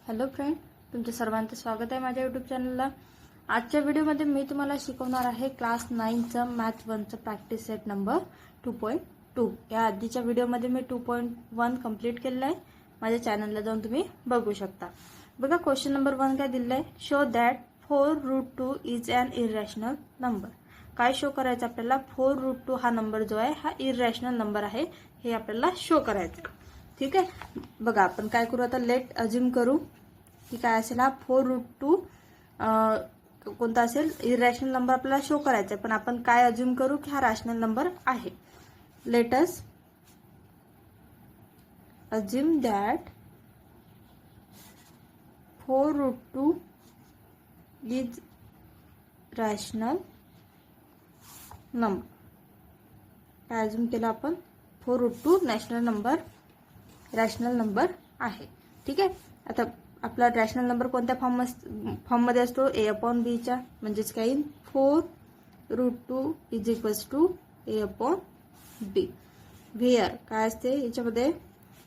Hello friend, तुमच्या सर्वांचं स्वागत आहे माझ्या यूट्यूब चॅनलला। आजच्या व्हिडिओमध्ये मी तुम्हाला शिकवणार आहे क्लास 9चं मॅथ 1चं प्रॅक्टिस सेट नंबर 2.2। या आधीच्या व्हिडिओमध्ये मी 2.1 कंप्लीट केलेलं आहे। माझ्या चॅनलला जाऊन तुम्ही बघू शकता। बघा क्वेश्चन नंबर 1 काय दिलेलं आहे, show that 4√2 is an irrational number. काय शो करायचं आपल्याला, 4√2 हा नंबर जो आहे हा इरॅशनल नंबर आहे हे आपल्याला शो करायचं। ठीक आहे, बघा आपण काय करू आता, लेट अज्युम करू की काय असेल हा 4√2 कोणता असेल, इरॅशनल नंबर आपल्याला शो करायचा आहे, पण आपण काय अज्युम करू की हा रॅशनल नंबर आहे। Let us assume that 4√2 is rational number. काय अज्युम केलं आपण, 4√2 रॅशनल नंबर आहे। ठीक आहे, आता आपला रॅशनल नंबर कोणत्या फॉर्ममध्ये असतो, a/b च्या, म्हणजेच काय 4√2 is equals to a/b। Where काय असते याच्यामध्ये,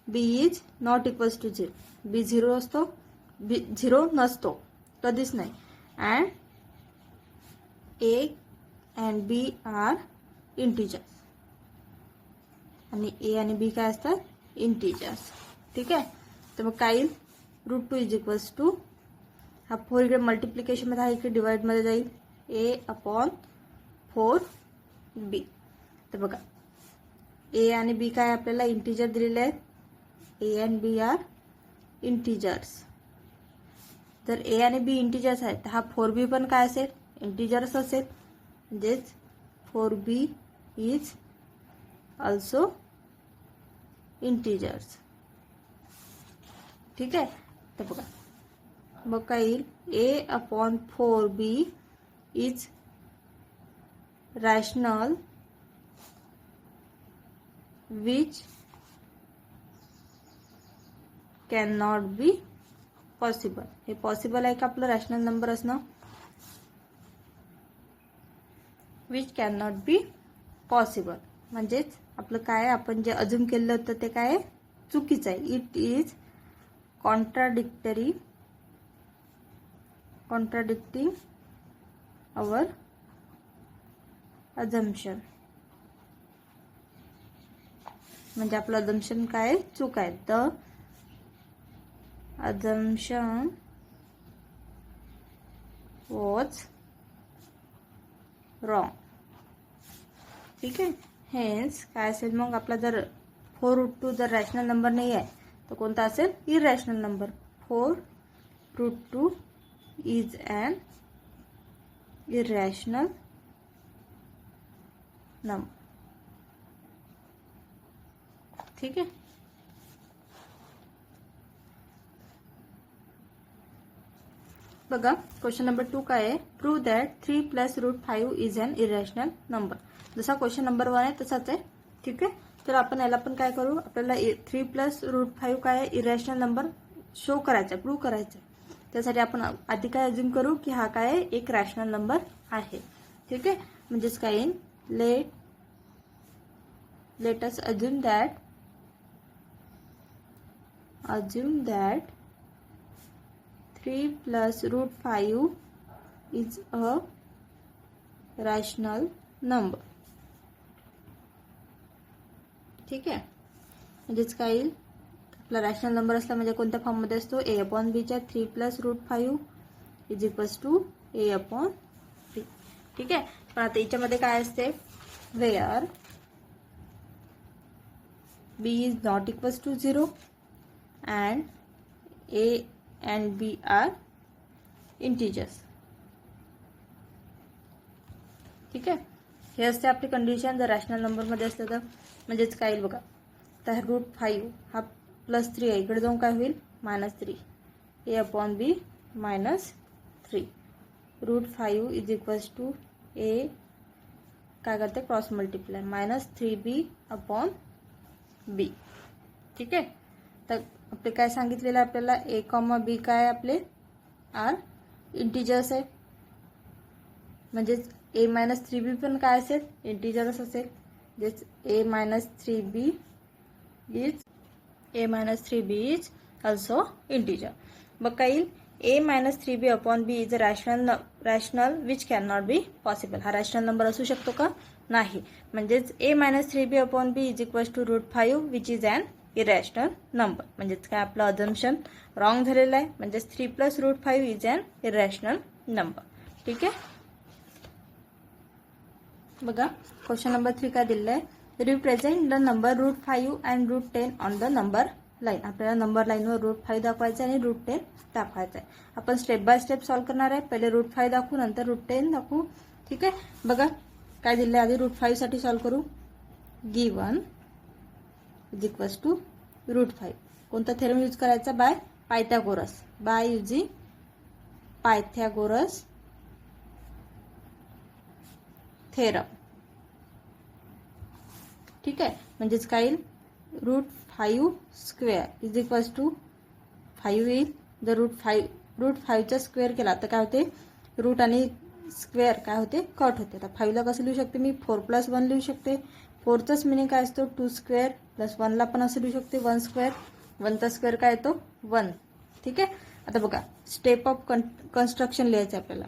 b is not equals to 0, b 0 असतो, b 0 नसतो कधीच नाही, and a and b are integers, आणि a आणि b काय असतात, इंटिजर्स। ठीक आहे, तर मग काय येईल, √2 इज इक्वल्स टू, हा 4 इकडे मल्टिप्लिकेशन मध्ये आहे, इकडे डिवाइड मध्ये जाईल, a/4b। तर बघा a आणि b काय आपल्याला इंटिजर दिलेले आहेत, a and b are integers. जर a आणि b इंटिजर्स आहेत तर हा 4b पण काय असेल, इंटिजर्स असेल, म्हणजेच 4b इज ऑल्सो इंटिजर्स। ठीक आहे, तर बघा मग काय येईल, a/4b is rational which can not be possible. हे पॉसिबल आहे का आपलं रॅशनल नंबर असणं, which can not be possible, म्हणजेच आपलं काय, आपण जे अज्युम केलं होतं ते काय चुकीचं आहे। It is contradicting our assumption, म्हणजे आपलं अजम्पशन काय चूक आहे, द अजम्पशन वॉज रॉंग। ठीक आहे, हेन्स काय असेल मग आपला, जर 4√2 जर रॅशनल नंबर नाही आहे तर कोणता असेल, irrational number. 4√2 is an irrational number. ठीक आहे, बघा क्वेश्चन नंबर 2 काय आहे, prove that 3 + √5 is an irrational number. जसा क्वेश्चन नंबर 1 आहे तसाच आहे। ठीक आहे, तर आपण याला पण काय करू, आपल्याला 3 + √5 काय आहे, इरॅशनल नंबर शो करायचा, प्रूव्ह करायचा। त्यासाठी आपण आधी काय अज्युम करू की हा काय एक रॅशनल नंबर आहे। ठीक आहे, म्हणजेच काय येईल, let us assume that 3 + √5 is a rational number. ठीक आहे, म्हणजेच काय येईल, आपला रॅशनल नंबर असला म्हणजे कोणत्या फॉर्ममध्ये असतो, a/b च्या 3 + √5 इज इक्वल्स टू a/b। ठीक आहे, पण आता याच्यामध्ये काय असते, where b is not equals to 0 and a and b are integers. ठीक आहे, हे असते आपली कंडिशन जर रॅशनल नंबर मध्ये असतं तर। म्हणजेच काय येईल बघा, तर √5 हा +3 आहे, इकडे जाऊन काय होईल, -3, a/b -3, √5 is equals to a, काय करते क्रॉस मल्टिप्लाय, -3b/b। ठीक आहे, तर आपले काय सांगितलेलं आपल्याला, a, b काय आपले आर इंटिजर्स आहे, म्हणजेच a - 3b पण काय असेल, इंटिजर्स असेल, म्हणजेच a - 3b is also integer. मग काय येईल, a minus 3b upon B is a rational which can not be possible. हा रॅशनल नंबर असू शकतो का, नाही. म्हणजेच a minus 3b upon B is equals to √5 which is an irrational number. म्हणजेच काय आपलं अझम्पशन रॉंग झालेलं आहे. म्हणजेच 3 plus √5 is an irrational number. ठीक आहे. बघा क्वेश्चन नंबर 3 काय दिलेलं आहे, represent the number √5 and √10 on the number line. आपल्याला नंबर लाईनवर √5 दाखवायचं आणि √10 दाखवायचं आहे. आपण स्टेप बाय स्टेप सॉल्व्ह करणार आहे. पहिले √5 दाखवू, नंतर √10 दाखवू. ठीक आहे. बघा काय दिलं आहे, आधी √5 साठी सॉल्व्ह करू. Given is equals to √5. कोणता थेरम यूज करायचा, by Pythagoras. By using Pythagoras theorem. ठीक आहे. म्हणजेच काय येईल, √5 स्क्वेअर इज इक्वल्स टू 5 येईल. जर √5चा स्क्वेअर केला तर काय होते, रूट आणि स्क्वेअर काय होते, कट होते. आता 5ला कसं लिहू शकते मी, 4 + 1 लिहू शकते. 4चाच मिनिंग काय असतो, 2 स्क्वेअर प्लस 1ला पण असं लिहू शकते 1 स्क्वेअर. 1चा स्क्वेअर काय येतो, 1. ठीक आहे. आता बघा स्टेप ऑफ कन्स्ट्रक्शन लिहायचं आपल्याला.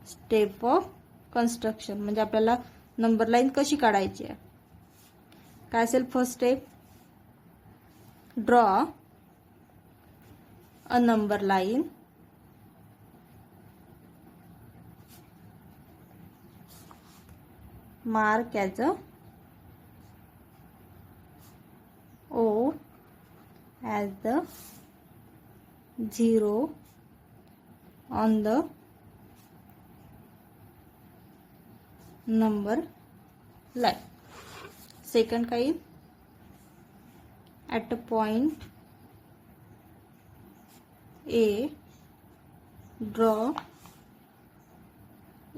स्टेप ऑफ कन्स्ट्रक्शन म्हणजे आपल्याला नंबर लाईन कशी काढायची आहे. काय असेल, first step, draw a number line mark as a O as the 0 on the number line. Second काय, at a point A draw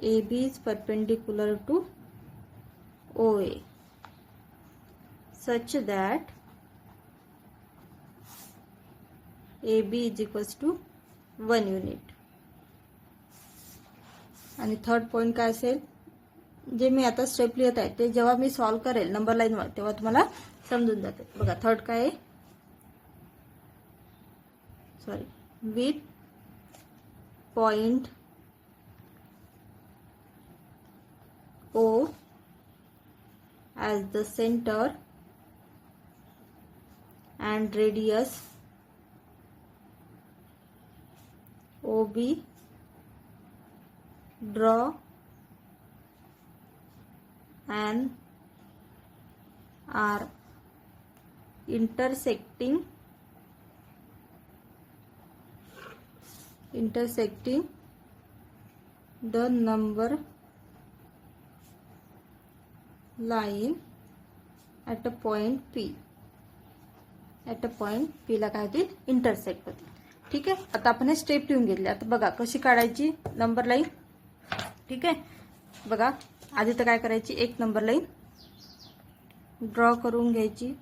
AB is perpendicular to OA such that AB is equals to 1 unit. आणि third point काय असेल, जे मी आता step लिहित आहे ते जेव्हा मी सॉल्व करेल नंबर लाईनवर तेव्हा तुम्हाला समजून जाते. बघा थर्ड काय आहे, with point O as the center and radius OB, draw an arc intersecting the number line at a point P. at a point P ला काय होतील, इंटरसेक्ट होतील. ठीक आहे. आता आपण हे स्टेप लिहून घेतले. आता बघा कशी काढायची नंबर लाईन. ठीक आहे. बघा आधी तर काय करायची, एक नंबर लाईन ड्रॉ करून घ्यायची.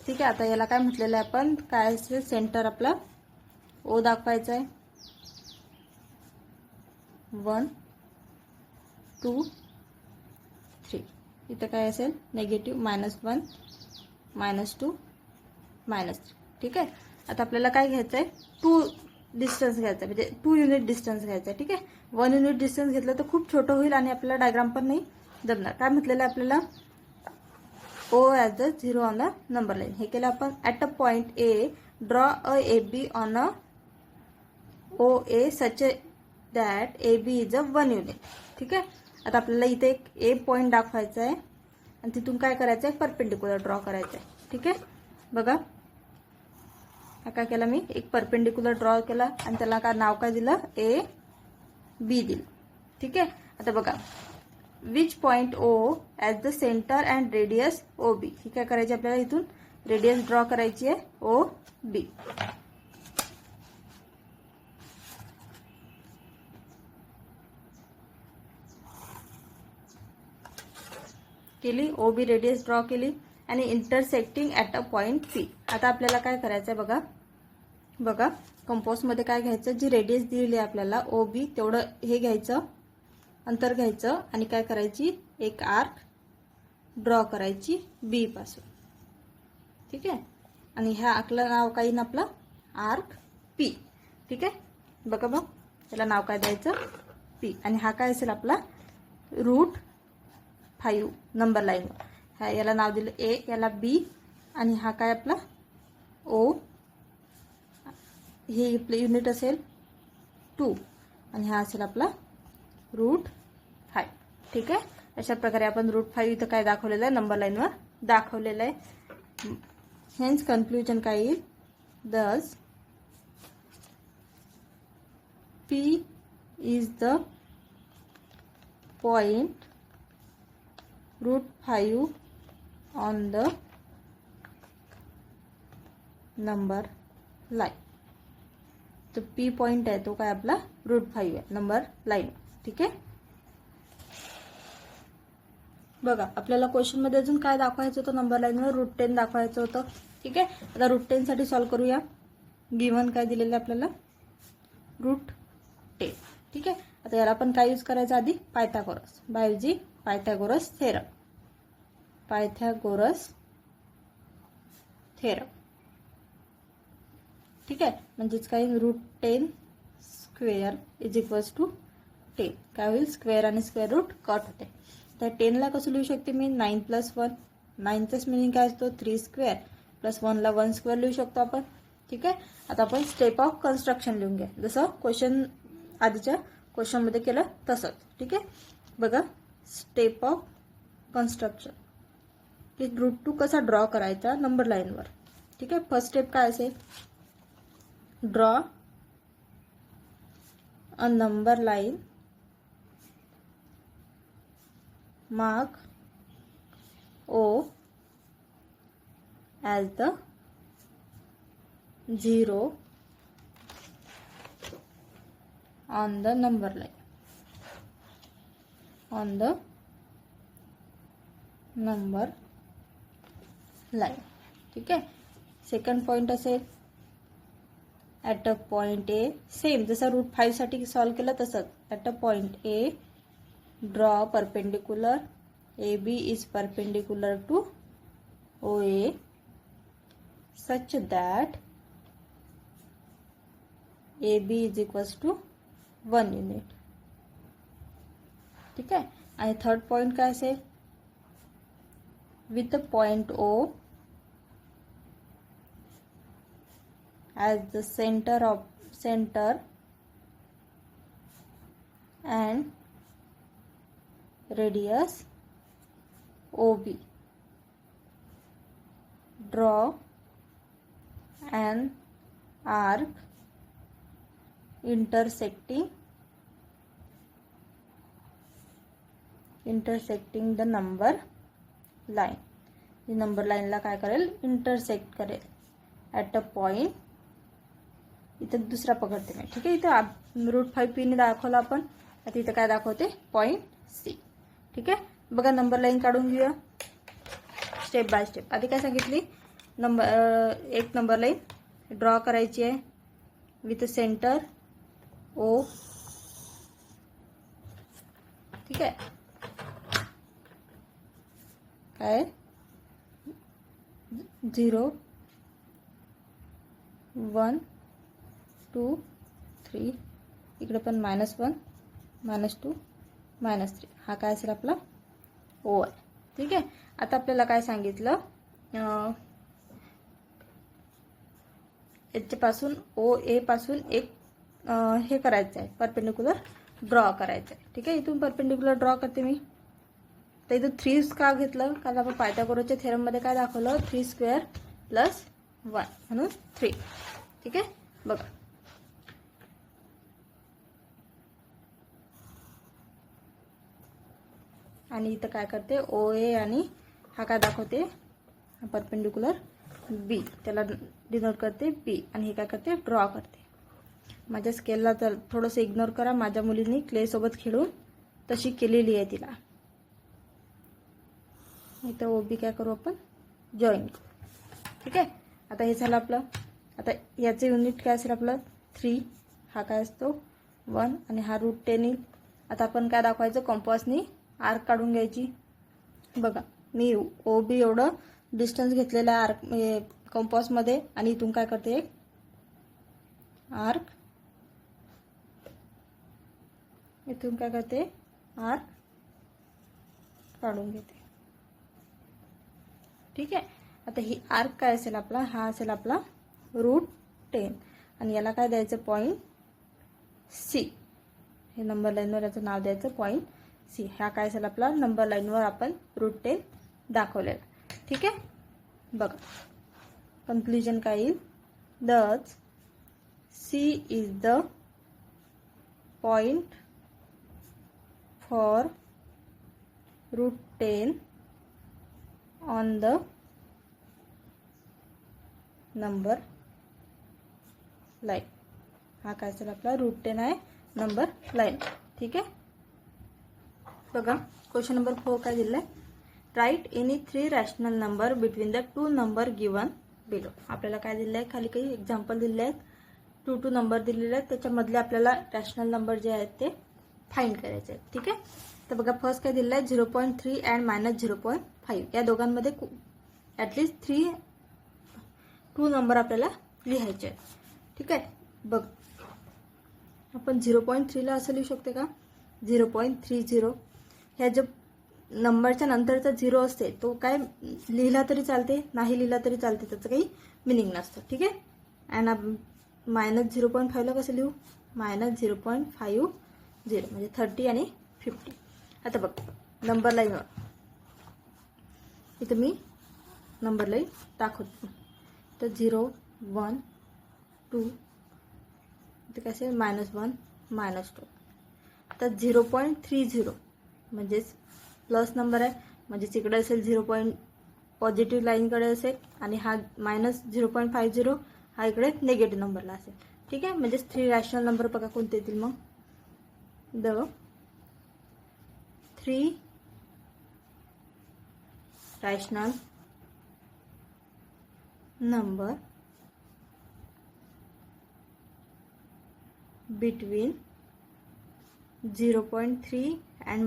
ठीक आहे. आता याला काय म्हटलेलं आहे आपण, काय असेल, सेंटर आपला O दाखवायचा आहे. 1 2 3. इथं काय असेल, नेगेटिव्ह -1 -2 -3. ठीक आहे. आता आपल्याला काय घ्यायचं आहे, 2 डिस्टन्स घ्यायचं आहे, म्हणजे 2 युनिट डिस्टन्स घ्यायचं आहे. ठीक आहे. 1 युनिट डिस्टन्स घेतलं तर खूप छोटं होईल आणि आपल्याला डायग्राम पण नाही जमणार. काय म्हटलेलं आहे आपल्याला, O as the 0 on the number line. हे केलं आपण. At a point A draw a AB on a OA such that AB is a 1 unit. ठीक आहे. आता आपल्याला इथे एक A पॉइंट दाखवायचा आहे आणि तिथून काय करायचं आहे, परपेंडिक्युलर ड्रॉ करायचं आहे. ठीक आहे. बघा काय केलं मी, एक परपेंडिक्युलर ड्रॉ केला आणि त्याला काय नाव काय दिलं, AB दिलं. ठीक आहे. आता बघा which point O as the centre and radius OB. ही काय करायची आपल्याला, इथून रेडियस ड्रॉ करायची आहे OB. केली, OB रेडियस ड्रॉ केली आणि intersecting at a point P. आता आपल्याला काय करायचं आहे, बघा बघा कंपोजमध्ये काय घ्यायचं, जी रेडियस दिलेली आहे आपल्याला OB तेवढं हे घ्यायचं, अंतर घ्यायचं आणि काय करायची, एक आर्क ड्रॉ करायची B पासून. ठीक आहे. आणि ह्या आर्कला नाव काय येईल आपलं आर्क पी. ठीक आहे. बघा मग त्याला नाव काय द्यायचं पी. आणि हा काय असेल आपला √5 नंबर लाईनवर. ह्या याला नाव दिलं ए, याला बी, आणि हा काय आपला ओ. हे आपलं युनिट असेल 2 आणि हा असेल आपला √5. ठीक आहे. अशा प्रकारे आपण √5 इथं काय दाखवलेलं आहे नंबर लाईनवर दाखवलेलं आहे. हेन्स कन्क्लुजन काय येईल दस P is the point √5 on the number line. तो P पॉइंट आहे तो काय आपला √5 आहे नंबर लाईन. ठीक आहे. बघा आपल्याला क्वेश्चन मध्ये अजून काय दाखवायचं होतं नंबर लाईनवर √10 दाखवायचं होतं. ठीक आहे. आता √10 साठी सॉल्व्ह करूया. गिवन काय दिलेलं आहे आपल्याला √10. ठीक आहे. आता याला आपण काय यूज करायचं आधी Pythagoras bye Pythagoras theorem. Pythagoras theorem. ठीक आहे. म्हणजेच काय √10 स्क्वेअर इज इक्वल्स टू 10. काय होईल स्क्वेअर आणि स्क्वेअर रूट कट होते. तर 10ला कसं लिहू शकते मी 9 + 1. 9चाच मिनिंग काय असतो 3 स्क्वेअर प्लस 1ला 1 स्क्वेअर लिहू शकतो आपण. ठीक आहे. आता आपण स्टेप ऑफ कन्स्ट्रक्शन लिहून घ्या जसं क्वेश्चन आधीच्या क्वेश्चन मध्ये केलं तसंच. ठीक आहे. बघा स्टेप ऑफ कन्स्ट्रक्शन की √2 कसा ड्रॉ करायचा नंबर लाईनवर. ठीक आहे. फर्स्ट स्टेप काय असेल draw a number line mark O as the 0 on the number line. On the number line. ठीक आहे. सेकंड पॉइंट असेल at a point A. Same जसं √5 साठी सॉल्व्ह केलं तसंच at a point A draw perpendicular AB is perpendicular to OA such that AB is equals to 1 unit. ठीक आहे. आणि थर्ड पॉइंट काय असेल with the point O as the center and radius OB. Draw an arc intersecting the number line. He number लाईनला काय करेल intersect करेल at a point. इथं दुसरा पकडते मी. ठीक आहे. इथं √5 ने दाखवलं आपण. आता इथं काय दाखवते पॉइंट C. ठीक आहे. बघा नंबर लाईन काढून घेऊया स्टेप बाय स्टेप. आधी काय सांगितली एक नंबर लाईन ड्रॉ करायची आहे विथ सेंटर O. ठीक आहे. काय 0 1 2 3 इकडे पण -1 -2 -3. हा काय असेल आपला O आहे. ठीक आहे. आता आपल्याला काय सांगितलं याच्यापासून OA पासून एक हे करायचं आहे परपेंडिक्युलर ड्रॉ करायचं आहे. ठीक आहे. इथून परपेंडिक्युलर ड्रॉ करते मी. तर इथं 3 का घेतलं कारण आपण पायथागोरसच्या थेरम मध्ये काय दाखवलं 3 स्क्वेअर प्लस 1 म्हणून 3. ठीक आहे. बघा आणि इथं काय करते OA आणि हा काय दाखवते परपेंडिक्युलर B त्याला डिनोट करते B आणि हे काय करते ड्रॉ करते. माझ्या स्केलला तर थोडंसं इग्नोर करा. माझ्या मुलींनी क्ले सोबत खेळून तशी केलेली आहे तिला. इथं OB काय करू आपण जॉईन. ठीक आहे. आता हे झालं आपलं. आता याचे युनिट काय असेल आपलं 3. हा काय असतो 1 आणि हा √10 येईल. आता आपण काय दाखवायचं कंपासनी आर्क काढून घ्यायची. बघा मी OB एवढं डिस्टन्स घेतलेला आहे आर्क कंपासमध्ये आणि इथून काय करते एक आर्क, इथून काय करते आर्क काढून घेते. ठीक आहे. आता ही आर्क काय असेल आपला, हा असेल आपला √10 आणि याला काय द्यायचं पॉईंट सी. हे नंबर लाईनवर याचं नाव द्यायचं पॉईंट सी. हा काय असेल आपला नंबर लाईनवर आपण √10 दाखवलेला. ठीक आहे. बघा कन्क्लुजन काय येईल, दच C is the point for √10 on the number line. हा काय असेल आपला √10 आहे नंबर लाईन. ठीक आहे. बघा क्वेश्चन नंबर 4 काय दिलं आहे, write any 3 rational number between the 2 number given below. आपल्याला काय दिलं आहे, खाली काही एक्झाम्पल दिले आहेत, 2 नंबर दिलेले आहेत, त्याच्यामधले आपल्याला रॅशनल नंबर जे आहेत ते फाइंड करायचे आहेत. ठीक आहे. तर बघा फर्स्ट काय दिलं आहे 0.3 अँड -0.5. या दोघांमध्ये ॲटलिस्ट 2 नंबर आपल्याला लिहायचे आहेत. ठीक आहे. बघ आपण 0.3ला असं लिहू शकते का, 0.30. ह्या जो नंबरच्या नंतरचा 0 असते तो काय लिहिला तरी चालते, नाही लिहिला तरी चालते, त्याचं काही मिनिंग नसतं. ठीक आहे. अँड -0.5ला कसं लिहू, -0.50 म्हणजे 30 आणि 50. आता बघ नंबर लाईनवर इथं मी नंबर लाईन दाखवतो. तर 0, 1, 2 इथे काय असेल -1, -2. तर 0.30 म्हणजेच प्लस नंबर आहे, म्हणजेच इकडे असेल 0. पॉझिटिव्ह लाईनकडे असेल आणि हा -0.50 हा इकडे निगेटिव्ह नंबरला असेल. ठीक आहे. म्हणजेच 3 रॅशनल नंबर बघा कोणते येतील मग, the 3 rational number between 0.3 and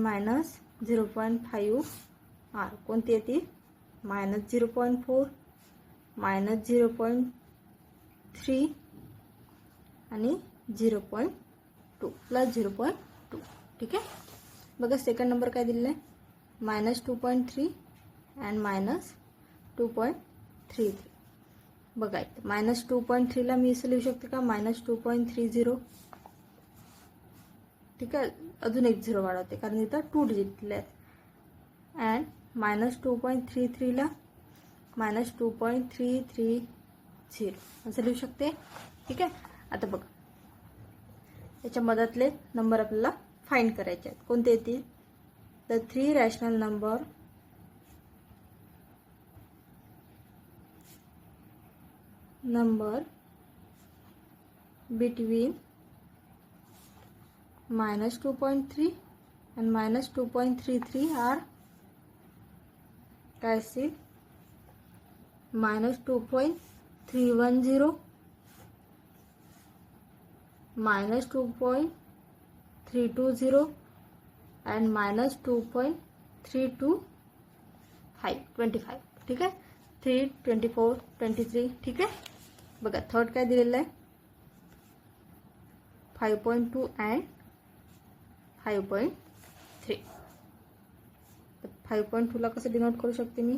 -0.5 are. कोणती येतील, -0.4, -0.3 आणि 0.2 प्लस 0.2. ठीक आहे. बघा सेकंड नंबर काय दिलेला आहे, -2.3 अँड -2.33. बघा -2.3ला मी असं लिहू शकते का, -2.30. ठीक आहे. अजून एक 0 वाढवते कारण इथं 2 डिजिट दिले आहेत. अँड -2.33ला -2.330 असं लिहू शकते. ठीक आहे. आता बघा याच्या मधातले नंबर आपल्याला फाइंड करायचे आहेत. कोणते येतील, the 3 rational number between -2.3 and -2.33 are काय असेल, -2.310, -2.320 and -2.325. ठीक आहे. 3, 24, 23. ठीक आहे. बघा थर्ड काय दिलेलं आहे, 5.2 अँड 5.3. तर 5.2ला कसं डिनोट करू शकते मी,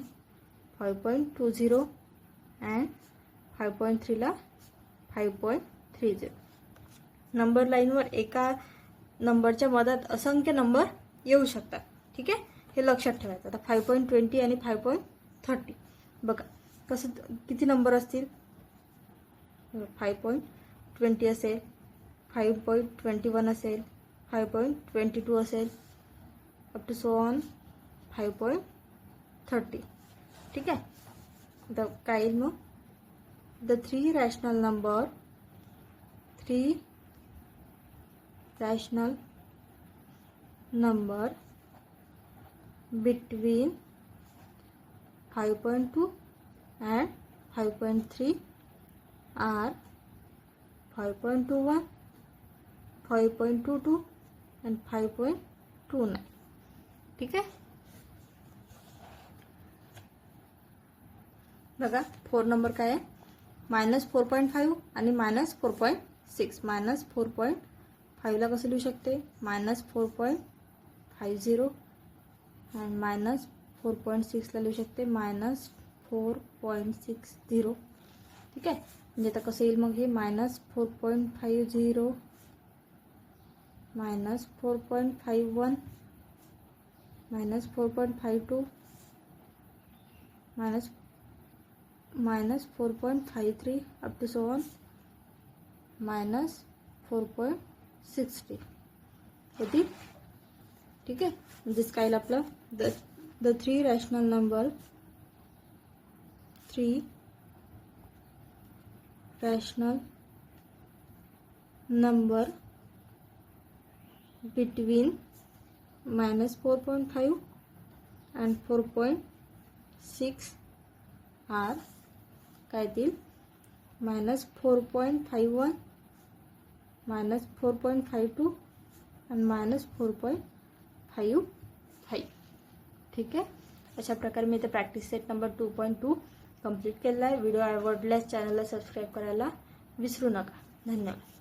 5.20 अँड 5.3ला 5.30. नंबर लाईनवर एका नंबरच्या मधात असंख्य नंबर येऊ शकतात. ठीक आहे. हे लक्षात ठेवायचं. आता 5.20 आणि 5.30 बघा कसं किती नंबर असतील, 5.20 असेल, 5.21 असेल, 5.22 असेल, अप टू सो ऑन 5.30. ठीक आहे. आता काय येईल मग, the 3 rational number between 5.2 and 5.3 are 5.21, 5.22 and 5.29. ठीक आहे. बघा 4 नंबर काय आहे, -4.5 आणि -4.6. -4.5 ला कसं लिहू शकते, -4.50 आणि -4.6 ला लिहू शकते -4.60. ठीक आहे. म्हणजे आता कसं येईल मग हे, -4.50 -4.51 -4.52 -4.53 अप टू सो ऑन -4.60 होती. ठीक आहे. म्हणजेच काय येईल आपलं, the three rational number between -4.5 and 4.6 are काय येतील, -4.51 -4.52 आणि -4.55. ठीक आहे. अशा प्रकारे मी इथे प्रॅक्टिस सेट नंबर 2.2 कंप्लीट केलेला आहे. व्हिडिओ आवडल्यास चॅनलला सबस्क्राईब करायला विसरू नका. धन्यवाद.